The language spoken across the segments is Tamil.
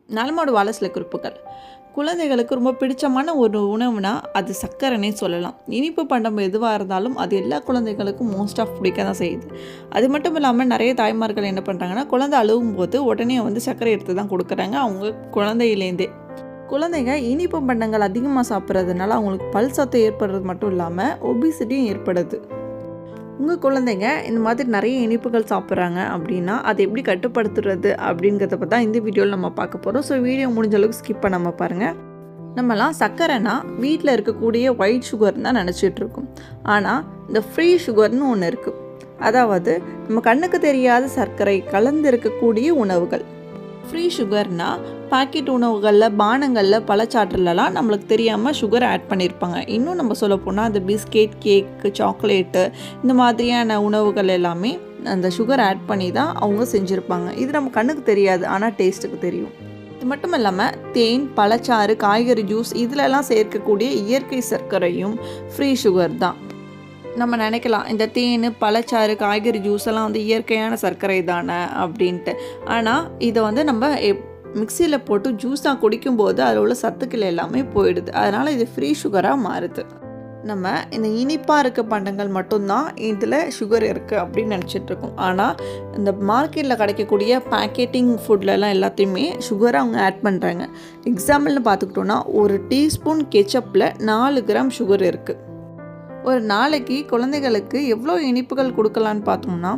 நலமோட வாழ சில குறிப்புகள். குழந்தைகளுக்கு ரொம்ப பிடிச்சமான ஒரு உணவுனா அது சர்க்கரைனே சொல்லலாம். இனிப்பு பண்டம் எதுவாக இருந்தாலும் அது எல்லா குழந்தைகளுக்கும் மோஸ்ட் ஆஃப் பிடிக்க தான் செய்யுது. அது மட்டும் இல்லாமல் நிறைய தாய்மார்கள் என்ன பண்ணுறாங்கன்னா, குழந்தை அழுகும்போது உடனே சர்க்கரை எடுத்து தான் கொடுக்குறாங்க அவங்க குழந்தையிலேருந்தே. குழந்தைங்க இனிப்பு பண்டங்கள் அதிகமாக சாப்பிட்றதுனால அவங்களுக்கு பல் சத்து ஏற்படுறது மட்டும் இல்லாமல் ஒபிசிட்டியும் ஏற்படுது. உங்கள் குழந்தைங்க இந்த மாதிரி நிறைய இனிப்புகள் சாப்பிட்றாங்க அப்படின்னா அதை எப்படி கட்டுப்படுத்துறது அப்படிங்கிறத பற்றி தான் இந்த வீடியோவில் நம்ம பார்க்க போகிறோம். ஸோ வீடியோ முடிஞ்ச அளவுக்கு ஸ்கிப் பண்ணாமல் பாருங்கள். நம்மலாம் சர்க்கரைனா வீட்டில் இருக்கக்கூடிய ஒயிட் சுகர் தான் நினச்சிட்ருக்கோம். ஆனால் இந்த ஃப்ரீ சுகர்னு ஒன்று இருக்குது. அதாவது நம்ம கண்ணுக்கு தெரியாத சர்க்கரை கலந்து இருக்கக்கூடிய உணவுகள். ஃப்ரீ சுகர்னால் பாக்கெட் உணவுகளில், பானங்களில், பழச்சாற்றுலலாம் நம்மளுக்கு தெரியாமல் சுகர் ஆட் பண்ணியிருப்பாங்க. இன்னும் நம்ம சொல்ல போனால் அந்த பிஸ்கெட், கேக்கு, சாக்லேட்டு இந்த மாதிரியான உணவுகள் எல்லாமே அந்த சுகர் ஆட் பண்ணி தான் அவங்க செஞ்சுருப்பாங்க. இது நம்ம கண்ணுக்கு தெரியாது, ஆனால் டேஸ்ட்டுக்கு தெரியும். இது மட்டும் இல்லாமல் தேன், பழச்சாறு, காய்கறி ஜூஸ் இதிலெல்லாம் சேர்க்கக்கூடிய இயற்கை சர்க்கரையும் ஃப்ரீ சுகர் தான். நம்ம நினைக்கலாம் இந்த தேன், பழச்சாறு, காய்கறி ஜூஸ் எல்லாம் இயற்கையான சர்க்கரை தானே அப்படின்ட்டு. ஆனால் இதை நம்ம மிக்சியில் போட்டு ஜூஸாக குடிக்கும்போது அதில் உள்ள சத்துக்கள் எல்லாமே போயிடுது. அதனால் இது ஃப்ரீ சுகராக மாறுது. நம்ம இந்த இனிப்பாக இருக்க பண்டங்கள் மட்டும்தான் இதில் சுகர் இருக்குது அப்படின்னு நினச்சிட்ருக்கோம். ஆனால் இந்த மார்க்கெட்டில் கிடைக்கக்கூடிய பேக்கெட்டிங் ஃபுட்லலாம் எல்லாத்தையுமே சுகராக அவங்க ஆட் பண்ணுறாங்க. எக்ஸாம்பிள்னு பார்த்துக்கிட்டோன்னா ஒரு டீஸ்பூன் கெச்சப்பில் 4 கிராம் சுகர் இருக்குது. ஒரு நாளைக்கு குழந்தைகளுக்கு எவ்வளோ இனிப்புகள் கொடுக்கலான்னு பார்த்தோம்னா,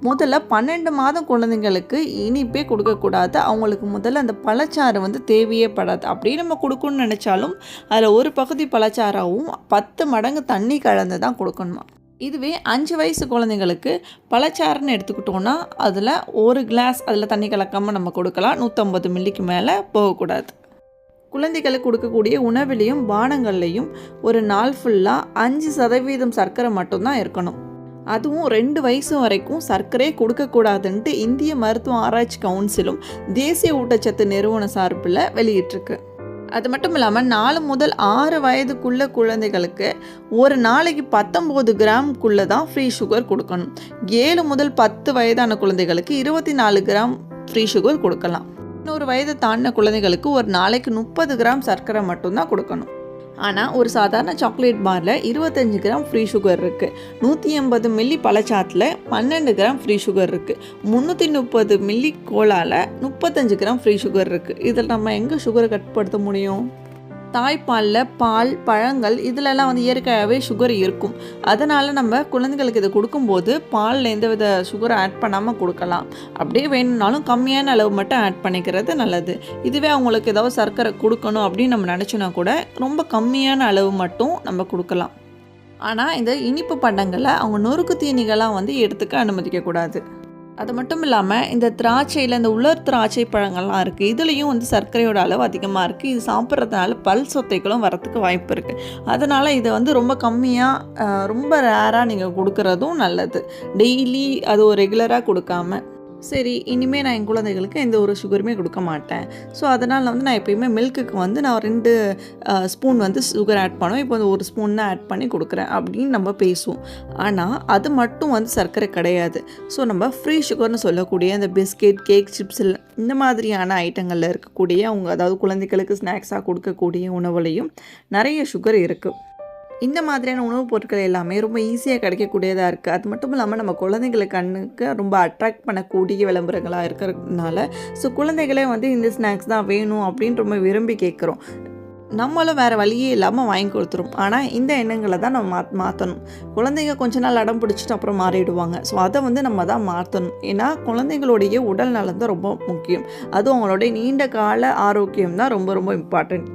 முதல்ல 12 மாதம் குழந்தைங்களுக்கு இனிப்பே கொடுக்கக்கூடாது. அவங்களுக்கு முதல்ல அந்த பழச்சாறு தேவையே படாது. அப்படியே நம்ம கொடுக்கணும்னு நினச்சாலும் அதில் ஒரு பகுதி பழச்சாறாகவும் 10 மடங்கு தண்ணி கலந்து தான் கொடுக்கணுமா. இதுவே 5 வயசு குழந்தைங்களுக்கு பழச்சாறுன்னு எடுத்துக்கிட்டோன்னா அதில் 1 கிளாஸ் அதில் தண்ணி கலக்காமல் நம்ம கொடுக்கலாம். 150 மில்லிக்கு மேலே போகக்கூடாது. குழந்தைகளுக்கு கொடுக்கக்கூடிய உணவிலையும் பானங்கள்லையும் ஒரு நாள் ஃபுல்லாக 5% சர்க்கரை மட்டும்தான் இருக்கணும். அதுவும் 2 வயசு வரைக்கும் சர்க்கரையே கொடுக்கக்கூடாதுன்ட்டு இந்திய மருத்துவ ஆராய்ச்சி கவுன்சிலும் தேசிய ஊட்டச்சத்து நிறுவன சார்பில் வெளியிட்டிருக்கு. அது மட்டும் இல்லாமல் 4 முதல் 6 வயதுக்குள்ள குழந்தைகளுக்கு ஒரு நாளைக்கு 19 கிராம்குள்ளே தான் ஃப்ரீ சுகர் கொடுக்கணும். 7 முதல் 10 வயதான குழந்தைகளுக்கு 24 கிராம் ஃப்ரீ சுகர் கொடுக்கலாம். 100 வயது தாண்டின குழந்தைகளுக்கு ஒரு நாளைக்கு 30 கிராம் சர்க்கரை மட்டும்தான் கொடுக்கணும். ஆனால் ஒரு சாதாரண சாக்லேட் பாரில் 25 கிராம் ஃப்ரீ சுகர் இருக்குது. 180 மில்லி பழச்சாத்தில் 12 கிராம் ஃப்ரீ சுகர் இருக்குது. 330 மில்லி கோலாவில் 35 கிராம் ஃப்ரீ சுகர் இருக்குது. இதில் நம்ம எங்கே சுகரை கட்டுப்படுத்த முடியும்? தாய்ப்பாலில், பால், பழங்கள் இதிலெல்லாம் இயற்கையாகவே சுகர் இருக்கும். அதனால் நம்ம குழந்தைங்களுக்கு இதை கொடுக்கும்போது பாலில் எந்தவித சுகரை ஆட் பண்ணாமல் கொடுக்கலாம். அப்படியே வேணும்னாலும் கம்மியான அளவு மட்டும் ஆட் பண்ணிக்கிறது நல்லது. இதுவே அவங்களுக்கு ஏதாவது சர்க்கரை கொடுக்கணும் அப்படின்னு நம்ம நினச்சோன்னா கூட ரொம்ப கம்மியான அளவு மட்டும் நம்ம கொடுக்கலாம். ஆனால் இந்த இனிப்பு பண்டங்களை அவங்க நொறுக்கு தீனிகளாக எடுத்துக்க அனுமதிக்கக்கூடாது. அது மட்டும் இல்லாமல் இந்த திராட்சையில் இந்த உலர் திராட்சை பழங்கள்லாம் இருக்குது. இதுலேயும் சர்க்கரையோட அளவு அதிகமாக இருக்குது. இது சாப்பிட்றதுனால பல் சொத்தைகளும் வரத்துக்கு வாய்ப்பு இருக்குது. அதனால் இதை ரொம்ப கம்மியாக ரொம்ப ரேராக நீங்கள் கொடுக்குறதும் நல்லது. டெய்லி அது ஒரு ரெகுலராக கொடுக்காம, சரி இனிமேல் நான் என் குழந்தைகளுக்கு எந்த ஒரு சுகருமே கொடுக்க மாட்டேன், ஸோ அதனால் நான் எப்போயுமே மில்க்குக்கு நான் 2 ஸ்பூன் சுகர் ஆட் பண்ணுவேன், இப்போ 1 ஸ்பூன் தான் ஆட் பண்ணி கொடுக்குறேன் அப்படின்னு நம்ம பேசுவோம். ஆனால் அது மட்டும் சர்க்கரை கிடையாது. ஸோ நம்ம ஃப்ரீ சுகர்னு சொல்லக்கூடிய அந்த பிஸ்கெட், கேக், சிப்ஸில் இந்த மாதிரியான ஐட்டங்களில் இருக்கக்கூடிய அவங்க அதாவது குழந்தைகளுக்கு ஸ்நாக்ஸாக கொடுக்கக்கூடிய உணவுலையும் நிறைய சுகர் இருக்குது. இந்த மாதிரியான உணவுப் பொருட்கள் எல்லாமே ரொம்ப ஈஸியாக கிடைக்கக்கூடியதாக இருக்குது. அது மட்டும் இல்லாமல் நம்ம குழந்தைங்களுக்கு கண்ணுக்கு ரொம்ப அட்ராக்ட் பண்ணக்கூடிய விளம்பரங்களாக இருக்கிறதுனால ஸோ குழந்தைகளே இந்த ஸ்நாக்ஸ் தான் வேணும் அப்படின்னு ரொம்ப விரும்பி கேட்குறோம். நம்மளும் வேறு வழியே இல்லாமல் வாங்கி கொடுத்துரும். ஆனால் இந்த எண்ணங்களை தான் நம்ம மாற்றணும். குழந்தைங்க கொஞ்ச நாள் அடம் பிடிச்சிட்டு அப்புறம் மாறிடுவாங்க. ஸோ அதை நம்ம தான் மாற்றணும். ஏன்னா குழந்தைங்களுடைய உடல் நலம் தான் ரொம்ப முக்கியம். அதுவும் அவங்களுடைய நீண்ட கால ஆரோக்கியம் தான் ரொம்ப ரொம்ப இம்பார்ட்டன்ட்.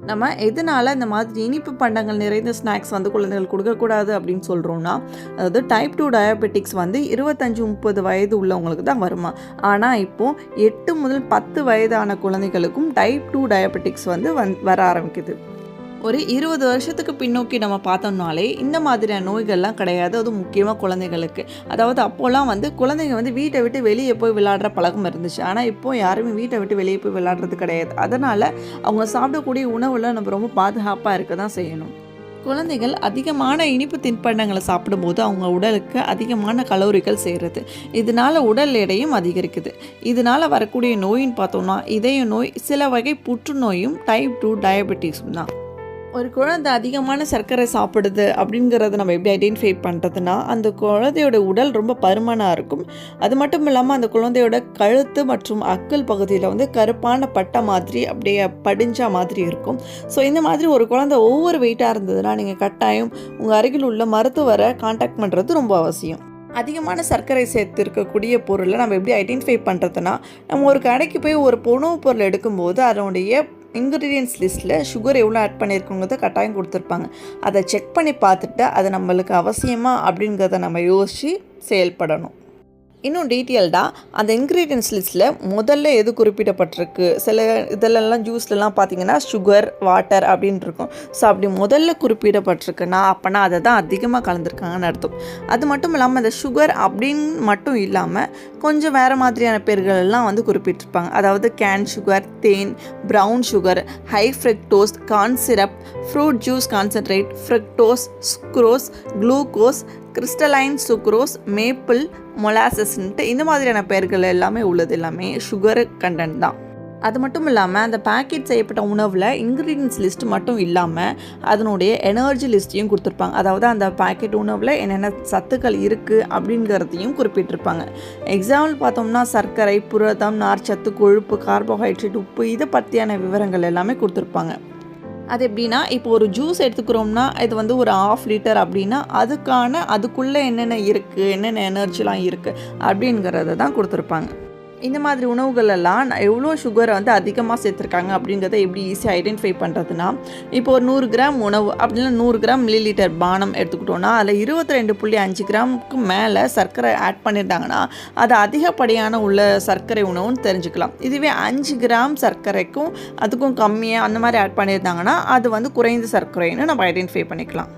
நம்ம எதனால் இந்த மாதிரி இனிப்பு பண்டங்கள் நிறைந்த ஸ்நாக்ஸ் குழந்தைகள் கொடுக்கக்கூடாது அப்படின்னு சொல்கிறோன்னா, அதாவது டைப் 2 டயபெட்டிக்ஸ் 25-30 வயது உள்ளவங்களுக்கு தான் வருமா. ஆனால் இப்போது 8 முதல் 10 வயதான குழந்தைகளுக்கும் டைப் 2 டயபெட்டிக்ஸ் வர ஆரம்பிக்குது. ஒரு 20 வருஷத்துக்கு பின்னோக்கி நம்ம பார்த்தோம்னாலே இந்த மாதிரியான நோய்கள்லாம் கிடையாது. அதுவும் முக்கியமாக குழந்தைகளுக்கு. அதாவது அப்போல்லாம் குழந்தைங்க வீட்டை விட்டு வெளியே போய் விளையாடுற பழக்கம் இருந்துச்சு. ஆனால் இப்போது யாருமே வீட்டை விட்டு வெளியே போய் விளையாடுறது கிடையாது. அதனால் அவங்க சாப்பிடக்கூடிய உணவில் நம்ம ரொம்ப பாதுகாப்பாக இருக்க தான் செய்யணும். குழந்தைகள் அதிகமான இனிப்பு தின்பண்டங்களை சாப்பிடும்போது அவங்க உடலுக்கு அதிகமான கலோரிகள் சேருது. இதனால் உடல் எடையும் அதிகரிக்குது. இதனால் வரக்கூடிய நோயின்னு பார்த்தோம்னா இதய நோய், சில வகை புற்றுநோயும், டைப் 2 டயபெட்டிஸும் தான். ஒரு குழந்தை அதிகமான சர்க்கரை சாப்பிடுது அப்படிங்கிறத நம்ம எப்படி ஐடென்டிஃபை பண்ணுறதுனா, அந்த குழந்தையோட உடல் ரொம்ப பருமனாக இருக்கும். அது மட்டும் இல்லாமல் அந்த குழந்தையோட கழுத்து மற்றும் அக்கல் பகுதியில் வந்து கருப்பான பட்டை மாதிரி அப்படியே படிஞ்சா மாதிரி இருக்கும். ஸோ இந்த மாதிரி ஒரு குழந்தை ஒவ்வொரு வெயிட்டாக இருந்ததுன்னா நீங்கள் கட்டாயம் உங்கள் அருகில் உள்ள மருத்துவரை கான்டாக்ட் பண்ணுறது ரொம்ப அவசியம். அதிகமான சர்க்கரை சேர்த்து இருக்கக்கூடிய பொருளை நம்ம எப்படி ஐடென்டிஃபை பண்ணுறதுனா, நம்ம ஒரு கடைக்கு போய் ஒரு உணவுப் பொருள் எடுக்கும்போது அதனுடைய இன்க்ரீடியன்ஸ் லிஸ்ட்டில் சுகர் எவ்வளோ ஆட் பண்ணியிருக்கோங்கிறத கட்டாயம் கொடுத்துருப்பாங்க. அதை செக் பண்ணி பார்த்துட்டு அது நம்மளுக்கு அவசியமா அப்படிங்கிறத நம்ம யோசித்து செயல்படணும். இன்னும் டீட்டெயில்டாக அந்த இன்க்ரீடியன்ஸ் லிஸ்ட்டில் முதல்ல எது குறிப்பிடப்பட்டிருக்கு, சில இதிலெல்லாம் ஜூஸ்லலாம் பார்த்திங்கன்னா சுகர், வாட்டர் அப்படின்னு இருக்கும். ஸோ அப்படி முதல்ல குறிப்பிடப்பட்டிருக்குன்னா அப்போனா அதை தான் அதிகமாக கலந்துருக்காங்கன்னு அர்த்தம். அது மட்டும் இல்லாமல் அந்த சுகர் அப்படின்னு மட்டும் இல்லாமல் கொஞ்சம் வேறு மாதிரியான பேர்கள் எல்லாம் வந்து குறிப்பிட்டிருப்பாங்க. அதாவது கேன் சுகர், தேன், brown sugar, high fructose, corn syrup, fruit juice concentrate, fructose, sucrose, glucose, crystalline sucrose, maple, மொலாசஸ்ன்ட்டு இந்த மாதிரியான பெயர்கள் எல்லாமே உள்ளது எல்லாமே சுகர் கண்டென்ட் தான். அது மட்டும் இல்லாமல் அந்த பேக்கெட் செய்யப்பட்ட உணவில் இன்க்ரீடியன்ஸ் லிஸ்ட் மட்டும் இல்லாமல் அதனுடைய எனர்ஜி லிஸ்ட்டையும் கொடுத்துருப்பாங்க. அதாவது அந்த பேக்கெட் உணவில் என்னென்ன சத்துக்கள் இருக்குது அப்படிங்கிறதையும் குறிப்பிட்டிருப்பாங்க. எக்ஸாம்பிள் பார்த்தோம்னா சர்க்கரை, புரதம், நார்ச்சத்து, கொழுப்பு, கார்போஹைட்ரேட், உப்பு இதை பற்றியான விவரங்கள் எல்லாமே கொடுத்துருப்பாங்க. அது எப்படின்னா, இப்போ ஒரு ஜூஸ் எடுத்துக்கிறோம்னா இது வந்து ஒரு 1/2 லிட்டர் அப்படின்னா அதுக்குள்ளே என்னென்ன இருக்குது, என்னென்ன எனர்ஜிலாம் இருக்குது அப்படிங்கிறத தான் கொடுத்துருப்பாங்க. இந்த மாதிரி உணவுகள் எல்லாம் எவ்வளோ சுகரை வந்து அதிகமாக சேர்த்துருக்காங்க அப்படிங்கிறத எப்படி ஈஸியாக ஐடென்டிஃபை பண்ணுறதுனா, இப்போ ஒரு 100 கிராம் உணவு அப்படின்னா 100 கிராம் மில்லிலிட்டர் பானம் எடுத்துக்கிட்டோன்னா அதில் 22.5 கிராமுக்கு மேலே சர்க்கரை ஆட் பண்ணியிருந்தாங்கன்னா அது அதிகப்படியான உள்ள சர்க்கரை உணவுன்னு தெரிஞ்சுக்கலாம். இதுவே 5 கிராம் சர்க்கரைக்கும் அதுக்கும் கம்மியாக அந்த மாதிரி ஆட் பண்ணியிருந்தாங்கன்னா அது வந்து குறைந்த சர்க்கரைன்னு நம்ம ஐடென்டிஃபை பண்ணிக்கலாம்.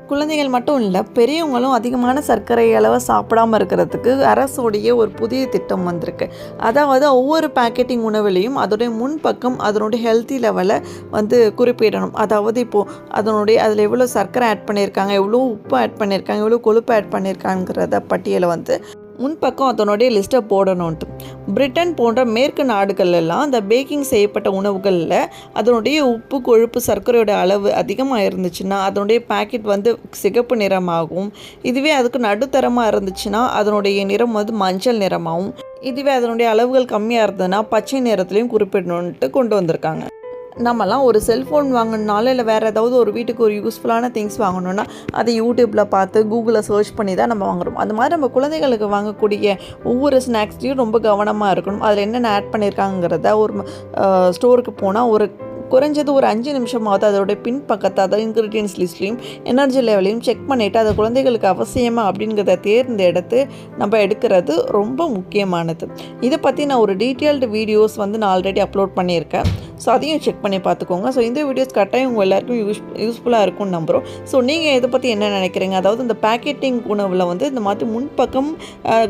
குழந்தைகள் மட்டும் இல்லை, பெரியவங்களும் அதிகமான சர்க்கரை அளவை சாப்பிடாமல் இருக்கிறதுக்கு அரசோடைய ஒரு புதிய திட்டம் வந்திருக்கு. அதாவது ஒவ்வொரு பேக்கெட்டிங் உணவுலையும் அதோடைய முன்பக்கம் அதனுடைய ஹெல்த்தி லெவலை வந்து குறிப்பிடணும். அதாவது இப்போது அதில் எவ்வளோ சர்க்கரை ஆட் பண்ணியிருக்காங்க, எவ்வளோ உப்பு ஆட் பண்ணியிருக்காங்க, எவ்வளோ கொழுப்பு ஆட் பண்ணியிருக்காங்கிறத பட்டியலை வந்து முன்பக்கம் அதனுடைய லிஸ்ட்டை போடணுன்ட்டு. பிரிட்டன் போன்ற மேற்கு நாடுகள் எல்லாம் அந்த பேக்கிங் செய்யப்பட்ட உணவுகளில் அதனுடைய உப்பு, கொழுப்பு, சர்க்கரையோட அளவு அதிகமாக இருந்துச்சுன்னா அதனுடைய பேக்கெட் வந்து சிகப்பு நிறமாகவும், இதுவே அதுக்கு நடுத்தரமாக இருந்துச்சுன்னா அதனுடைய நிறம் வந்து மஞ்சள் நிறமாகவும், இதுவே அதனுடைய அளவுகள் கம்மியாக இருந்ததுன்னா பச்சை நிறத்துலையும் குறிப்பிடணுன்ட்டு கொண்டு வந்திருக்காங்க. நம்மலாம் ஒரு செல்ஃபோன் வாங்கணுனாலும் இல்லை வேறு ஏதாவது ஒரு வீட்டுக்கு ஒரு யூஸ்ஃபுல்லான திங்ஸ் வாங்கணுன்னா அதை யூடியூப்பில் பார்த்து கூகுளில் சர்ச் பண்ணி தான் நம்ம வாங்குகிறோம். அந்த மாதிரி நம்ம குழந்தைகளுக்கு வாங்கக்கூடிய ஒவ்வொரு ஸ்நாக்ஸ்லையும் ரொம்ப கவனமாக இருக்கணும். அதில் என்னென்ன ஆட் பண்ணியிருக்காங்கிறத ஒரு ஸ்டோருக்கு போனால் ஒரு குறைஞ்சது ஒரு 5 நிமிஷமாவது அதோடைய பின்பக்கத்தை அதாவது இன்க்ரீடியன்ஸ் லிஸ்ட்லையும் எனர்ஜி லெவலையும் செக் பண்ணிவிட்டு அது குழந்தைகளுக்கு அவசியமாக அப்படிங்கிறத தேர்ந்தெடுத்து நம்ம எடுக்கிறது ரொம்ப முக்கியமானது. இதை பற்றி நான் ஒரு டீட்டெயில்டு வீடியோஸ் வந்து நான் ஆல்ரெடி அப்லோட் பண்ணியிருக்கேன். ஸோ அதையும் செக் பண்ணி பார்த்துக்கோங்க. ஸோ இந்த வீடியோஸ் கட்டாயம் உங்கள் எல்லாருக்கும் யூஸ்ஃபுல்லாக இருக்கும்னு நம்புகிறோம். ஸோ நீங்கள் இதை பற்றி என்ன நினைக்கிறீங்க? அதாவது இந்த பேக்கெட்டிங் உணவில் வந்து இந்த மாதிரி முன்பக்கம்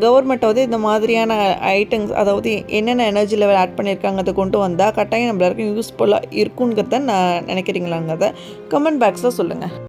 கவர்மெண்ட் வந்து இந்த மாதிரியான ஐட்டம்ஸ் அதாவது என்னென்ன எனர்ஜி லெவல் ஆட் பண்ணியிருக்காங்க அதை கொண்டு வந்தால் கட்டாயம் நம்ம எல்லாருக்கும் யூஸ்ஃபுல்லாக இருக்குங்கிறத நான் நினைக்கிறீங்களாங்கிறத கமெண்ட் பாக்ஸில் சொல்லுங்கள்.